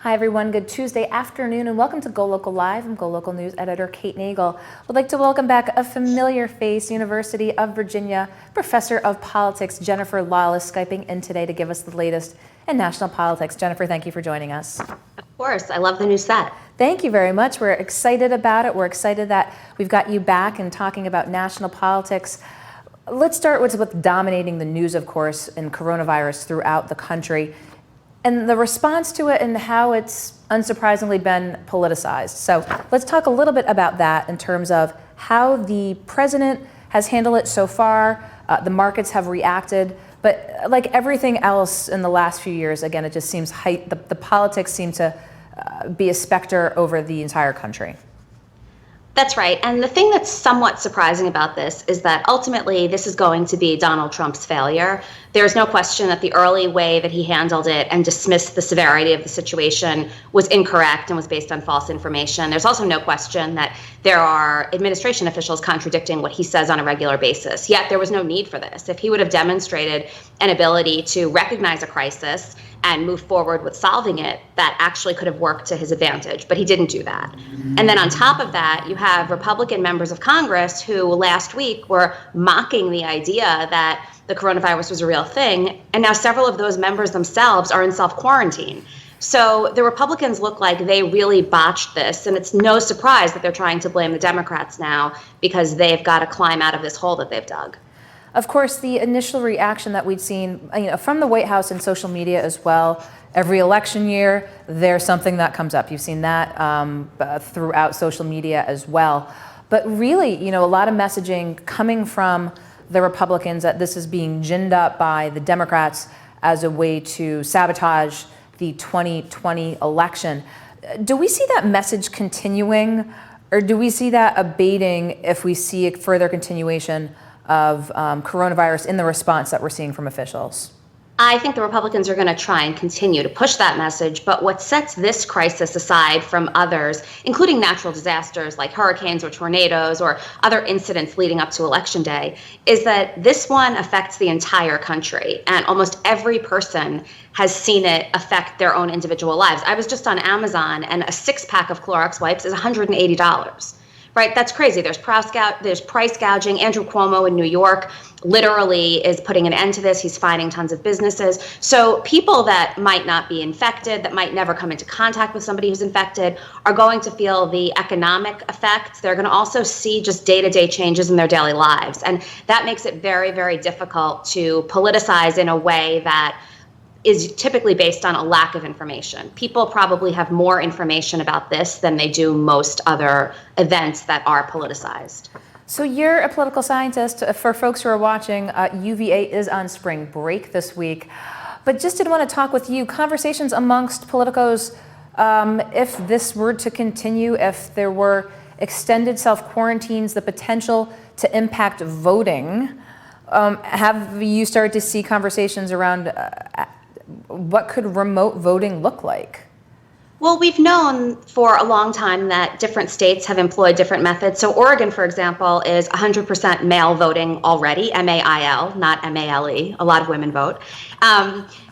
Hi everyone, good Tuesday afternoon and welcome to GoLocal Live. I'm GoLocal News editor Kate Nagel. Would like to welcome back a familiar face, University of Virginia professor of politics, Jennifer Lawless, Skyping in today to give us the latest in national politics. Jennifer, thank you for joining us. Of course, I love the new set. Thank you very much. We're excited about it. We're excited that we've got you back and talking about national politics. Let's start with what's dominating the news, of course, in coronavirus throughout the country, and the response to it and how it's unsurprisingly been politicized. So let's talk a little bit about that in terms of how the president has handled it so far. The markets have reacted, but like everything else in the last few years, again, it just seems the politics seem to be a specter over the entire country. That's right. And the thing that's somewhat surprising about this is that ultimately this is going to be Donald Trump's failure. There's no question that the early way that he handled it and dismissed the severity of the situation was incorrect and was based on false information. There's also no question that there are administration officials contradicting what he says on a regular basis. Yet there was no need for this. If he would have demonstrated an ability to recognize a crisis and move forward with solving it, that actually could have worked to his advantage, but he didn't do that. And then on top of that, you have Republican members of Congress who last week were mocking the idea that the coronavirus was a real thing, and now several of those members themselves are in self-quarantine. So the Republicans look like they really botched this, and it's no surprise that they're trying to blame the Democrats now because they've got to climb out of this hole that they've dug. Of course, the initial reaction that we'd seen, from the White House and social media as well, every election year, there's something that comes up. You've seen that throughout social media as well. But really, a lot of messaging coming from the Republicans that this is being ginned up by the Democrats as a way to sabotage the 2020 election. Do we see that message continuing, or do we see that abating if we see a further continuation of coronavirus in the response that we're seeing from officials? I think the Republicans are going to try and continue to push that message, but what sets this crisis aside from others, including natural disasters like hurricanes or tornadoes or other incidents leading up to Election Day, is that this one affects the entire country, and almost every person has seen it affect their own individual lives. I was just on Amazon, and a 6-pack of Clorox wipes is $180. Right, that's crazy. There's price gouging. Andrew Cuomo in New York literally is putting an end to this. He's fining tons of businesses. So people that might not be infected, that might never come into contact with somebody who's infected, are going to feel the economic effects. They're going to also see just day-to-day changes in their daily lives. And that makes it very, very difficult to politicize in a way that is typically based on a lack of information. People probably have more information about this than they do most other events that are politicized. So you're a political scientist. For folks who are watching, UVA is on spring break this week. But just did want to talk with you, conversations amongst politicos, if this were to continue, if there were extended self-quarantines, the potential to impact voting, have you started to see conversations around what could remote voting look like? Well, we've known for a long time that different states have employed different methods. So Oregon, for example, is 100% mail voting already, M-A-I-L, not M-A-L-E. A lot of women vote.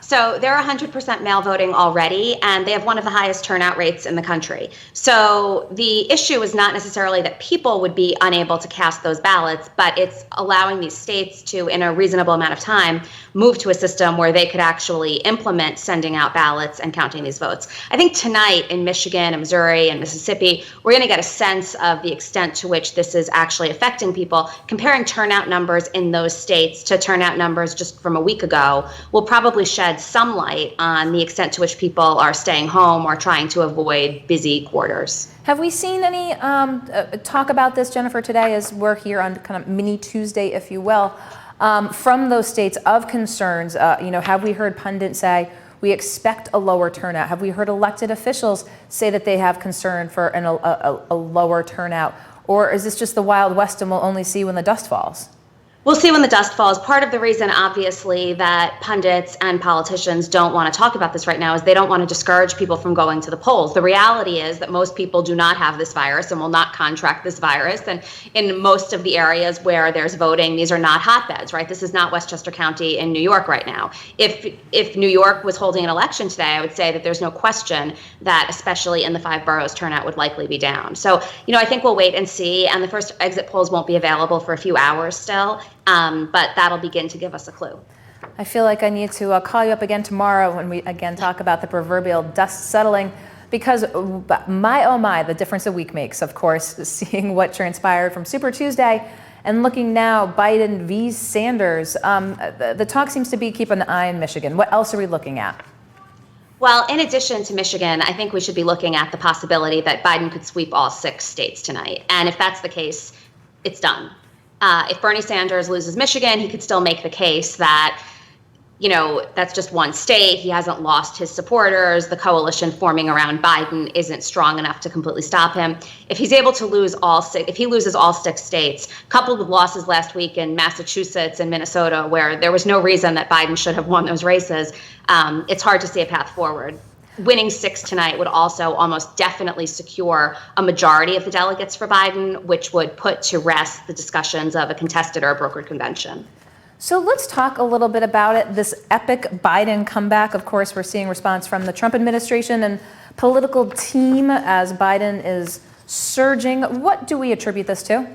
So they're 100% mail voting already, and they have one of the highest turnout rates in the country. So the issue is not necessarily that people would be unable to cast those ballots, but it's allowing these states to, in a reasonable amount of time, move to a system where they could actually implement sending out ballots and counting these votes. I think tonight in Michigan and Missouri and Mississippi, we're going to get a sense of the extent to which this is actually affecting people. Comparing turnout numbers in those states to turnout numbers just from a week ago will probably shed some light on the extent to which people are staying home or trying to avoid busy quarters. Have we seen any talk about this, Jennifer, today as we're here on kind of mini Tuesday, if you will, from those states of concerns? Have we heard pundits say we expect a lower turnout? Have we heard elected officials say that they have concern for a lower turnout? Or is this just the Wild West and we'll only see when the dust falls? We'll see when the dust falls. Part of the reason, obviously, that pundits and politicians don't want to talk about this right now is they don't want to discourage people from going to the polls. The reality is that most people do not have this virus and will not contract this virus. And in most of the areas where there's voting, these are not hotbeds, right? This is not Westchester County in New York right now. If New York was holding an election today, I would say that there's no question that, especially in the 5 boroughs, turnout would likely be down. So, I think we'll wait and see. And the first exit polls won't be available for a few hours still. But that'll begin to give us a clue. I feel like I need to call you up again tomorrow when we again talk about the proverbial dust settling, because my, oh my, the difference a week makes, of course, seeing what transpired from Super Tuesday and looking now, Biden v. Sanders. The talk seems to be keep an eye on Michigan. What else are we looking at? Well, in addition to Michigan, I think we should be looking at the possibility that Biden could sweep all 6 states tonight. And if that's the case, it's done. If Bernie Sanders loses Michigan, he could still make the case that, that's just one state. He hasn't lost his supporters. The coalition forming around Biden isn't strong enough to completely stop him. If he's able to lose if he loses all 6 states, coupled with losses last week in Massachusetts and Minnesota, where there was no reason that Biden should have won those races, it's hard to see a path forward. Winning 6 tonight would also almost definitely secure a majority of the delegates for Biden, which would put to rest the discussions of a contested or a brokered convention. So let's talk a little bit about it. This epic Biden comeback. Of course, we're seeing response from the Trump administration and political team as Biden is surging. What do we attribute this to?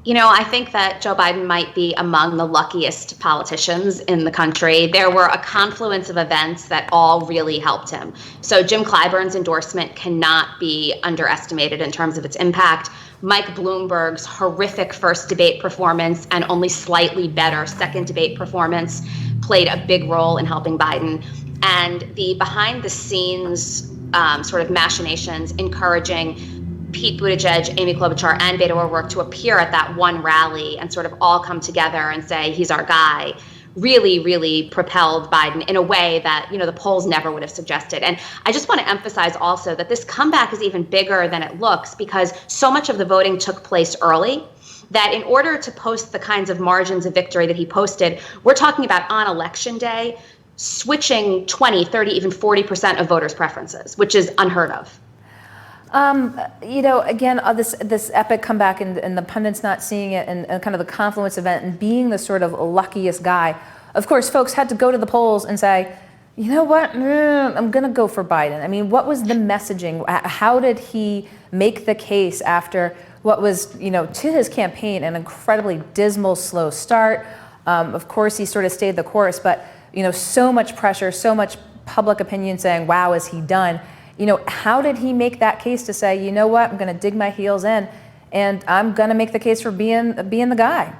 I think that Joe Biden might be among the luckiest politicians in the country. There were a confluence of events that all really helped him. So Jim Clyburn's endorsement cannot be underestimated in terms of its impact. Mike Bloomberg's horrific first debate performance and only slightly better second debate performance played a big role in helping Biden. And the behind the scenes sort of machinations encouraging Pete Buttigieg, Amy Klobuchar, and Beto O'Rourke to appear at that one rally and sort of all come together and say, he's our guy, really, really propelled Biden in a way that, the polls never would have suggested. And I just want to emphasize also that this comeback is even bigger than it looks because so much of the voting took place early that in order to post the kinds of margins of victory that he posted, we're talking about on election day, switching 20, 30, even 40% of voters' preferences, which is unheard of. Again, this epic comeback and the pundits not seeing it and kind of the confluence event and being the sort of luckiest guy. Of course, folks had to go to the polls and say, you know what, I'm going to go for Biden. I mean, what was the messaging? How did he make the case after what was, to his campaign, an incredibly dismal, slow start? Of course, he sort of stayed the course, but, so much pressure, so much public opinion saying, wow, is he done? How did he make that case to say, you know what, I'm going to dig my heels in and I'm going to make the case for being the guy?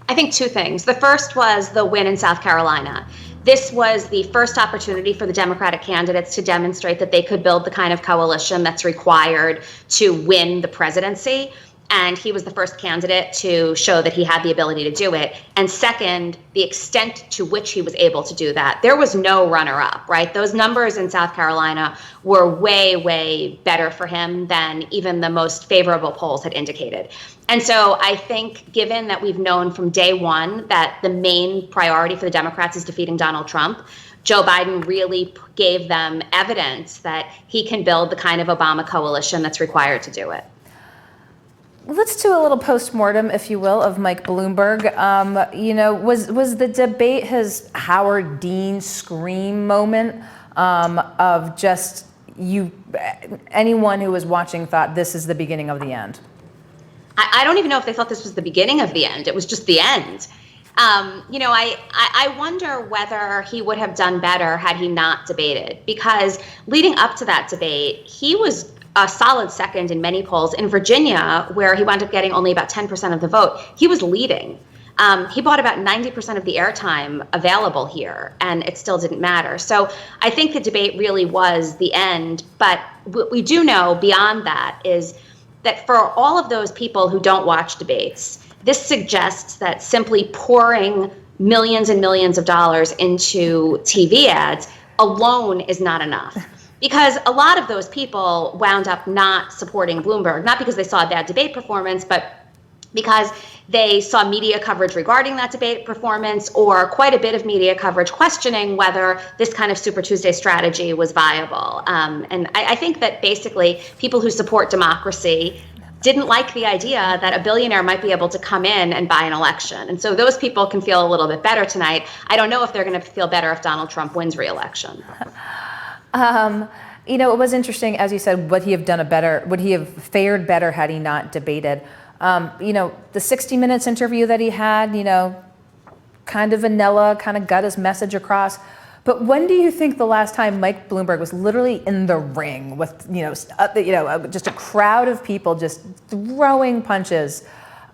I think 2 things. The first was the win in South Carolina. This was the first opportunity for the Democratic candidates to demonstrate that they could build the kind of coalition that's required to win the presidency. And he was the first candidate to show that he had the ability to do it. And second, the extent to which he was able to do that. There was no runner-up, right? Those numbers in South Carolina were way, way better for him than even the most favorable polls had indicated. And so I think, given that we've known from day one that the main priority for the Democrats is defeating Donald Trump, Joe Biden really gave them evidence that he can build the kind of Obama coalition that's required to do it. Let's do a little postmortem, if you will, of Mike Bloomberg. Was the debate his Howard Dean scream moment of just anyone who was watching thought this is the beginning of the end? I don't even know if they thought this was the beginning of the end. It was just the end. I wonder whether he would have done better had he not debated, because leading up to that debate, he was a solid second in many polls. In Virginia, where he wound up getting only about 10% of the vote, he was leading. He bought about 90% of the airtime available here, and it still didn't matter. So I think the debate really was the end. But what we do know beyond that is that for all of those people who don't watch debates, this suggests that simply pouring millions and millions of dollars into TV ads alone is not enough. Because a lot of those people wound up not supporting Bloomberg, not because they saw a bad debate performance, but because they saw media coverage regarding that debate performance, or quite a bit of media coverage questioning whether this kind of Super Tuesday strategy was viable. And I think that basically people who support democracy didn't like the idea that a billionaire might be able to come in and buy an election. And so those people can feel a little bit better tonight. I don't know if they're going to feel better if Donald Trump wins re-election. You know, it was interesting, as you said, would he have fared better had he not debated? You know, the 60 Minutes interview that he had, you know, kind of vanilla, kind of got his message across. But when do you think the last time Mike Bloomberg was literally in the ring with, just a crowd of people just throwing punches?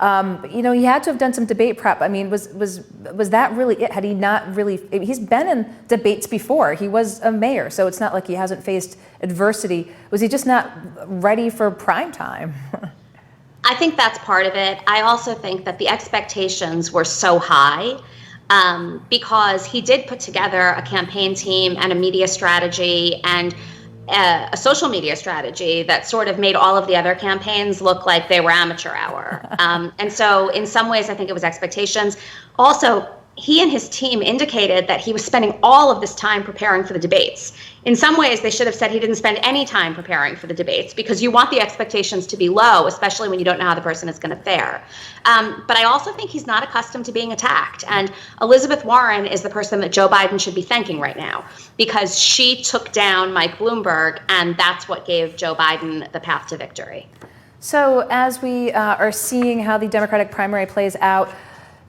You know, he had to have done some debate prep. I mean, was that really it? Had he not really? He's been in debates before. He was a mayor, so it's not like he hasn't faced adversity. Was he just not ready for prime time? I think that's part of it. I also think that the expectations were so high because he did put together a campaign team and a media strategy and a social media strategy that sort of made all of the other campaigns look like they were amateur hour. And so in some ways, I think it was expectations. Also, he and his team indicated that he was spending all of this time preparing for the debates. In some ways, they should have said he didn't spend any time preparing for the debates, because you want the expectations to be low, especially when you don't know how the person is going to fare. But I also think he's not accustomed to being attacked. And Elizabeth Warren is the person that Joe Biden should be thanking right now, because she took down Mike Bloomberg, and that's what gave Joe Biden the path to victory. So as we are seeing how the Democratic primary plays out,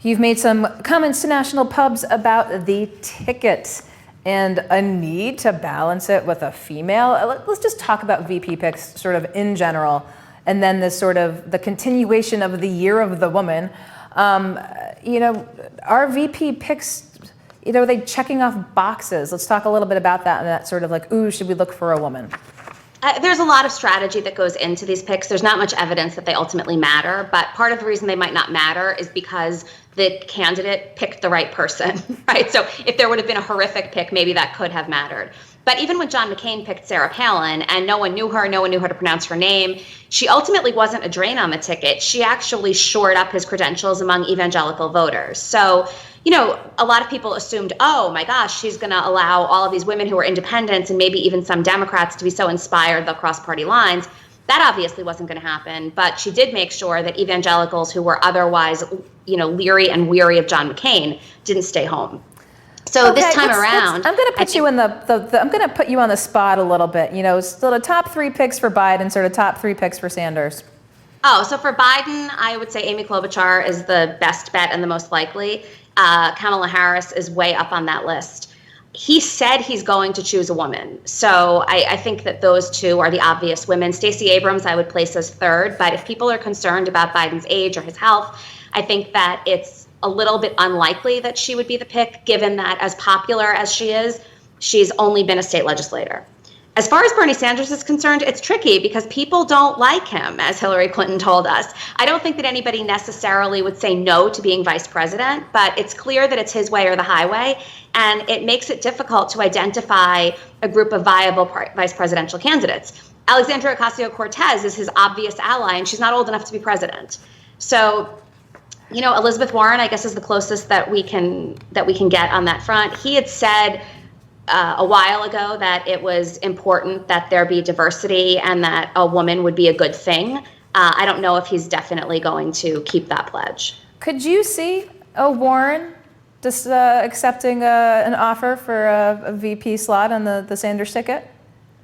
you've made some comments to national pubs about the ticket and a need to balance it with a female. Let's just talk about VP picks sort of in general, and then this sort of the continuation of the year of the woman. You know, are VP picks, you know, are they checking off boxes? Let's talk a little bit about that, and that sort of like, ooh, should we look for a woman? There's a lot of strategy that goes into these picks. There's not much evidence that they ultimately matter, but part of the reason they might not matter is because the candidate picked the right person, right? So if there would have been a horrific pick, maybe that could have mattered. But even when John McCain picked Sarah Palin and no one knew her, no one knew how to pronounce her name, she ultimately wasn't a drain on the ticket. She actually shored up his credentials among evangelical voters. So, you know, a lot of people assumed, oh my gosh, she's going to allow all of these women who are independents and maybe even some Democrats to be so inspired they'll cross party lines. That obviously wasn't going to happen, but she did make sure that evangelicals who were otherwise, you know, leery and weary of John McCain didn't stay home. So okay, this time around, I'm going to put you in I'm going to put you on the spot a little bit. You know, still the top 3 picks for Biden, sort of top 3 picks for Sanders. Oh, so for Biden, I would say Amy Klobuchar is the best bet and the most likely. Kamala Harris is way up on that list. He said he's going to choose a woman. So I think that those two are the obvious women. Stacey Abrams, I would place as third. But if people are concerned about Biden's age or his health, I think that it's a little bit unlikely that she would be the pick, given that as popular as she is, she's only been a state legislator. As far as Bernie Sanders is concerned, it's tricky because people don't like him, as Hillary Clinton told us. I don't think that anybody necessarily would say no to being vice president, but it's clear that it's his way or the highway, and it makes it difficult to identify a group of viable vice presidential candidates. Alexandria Ocasio-Cortez is his obvious ally, and she's not old enough to be president. So, you know, Elizabeth Warren, I guess, is the closest that we can get on that front. He had said a while ago that it was important that there be diversity and that a woman would be a good thing. I don't know if he's definitely going to keep that pledge. Could you see a Warren just accepting an offer for a VP slot on the Sanders ticket?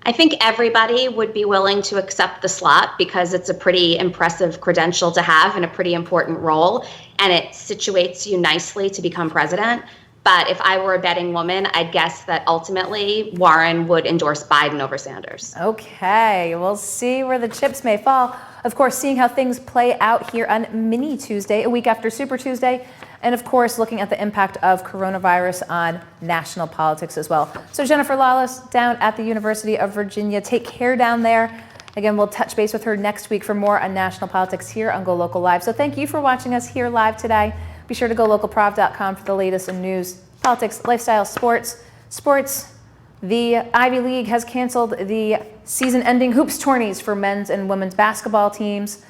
I think everybody would be willing to accept the slot because it's a pretty impressive credential to have and a pretty important role, and it situates you nicely to become president. But if I were a betting woman, I'd guess that ultimately Warren would endorse Biden over Sanders. Okay, we'll see where the chips may fall. Of course, seeing how things play out here on Mini Tuesday, a week after Super Tuesday, and of course, looking at the impact of coronavirus on national politics as well. So Jennifer Lawless down at the University of Virginia. Take care down there. Again, we'll touch base with her next week for more on national politics here on GoLocal Live. So thank you for watching us here live today. Be sure to go localprov.com for the latest in news, politics, lifestyle, sports. The Ivy League has canceled the season-ending hoops tourneys for men's and women's basketball teams.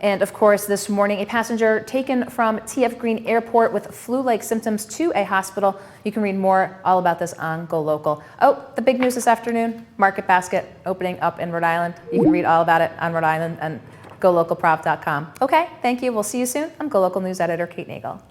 And of course, this morning, a passenger taken from TF Green Airport with flu-like symptoms to a hospital. You can read more all about this on GoLocal. Oh, the big news this afternoon, Market Basket opening up in Rhode Island. You can read all about it on Rhode Island and GoLocalProv.com. Okay, thank you. We'll see you soon. I'm GoLocal News Editor Kate Nagel.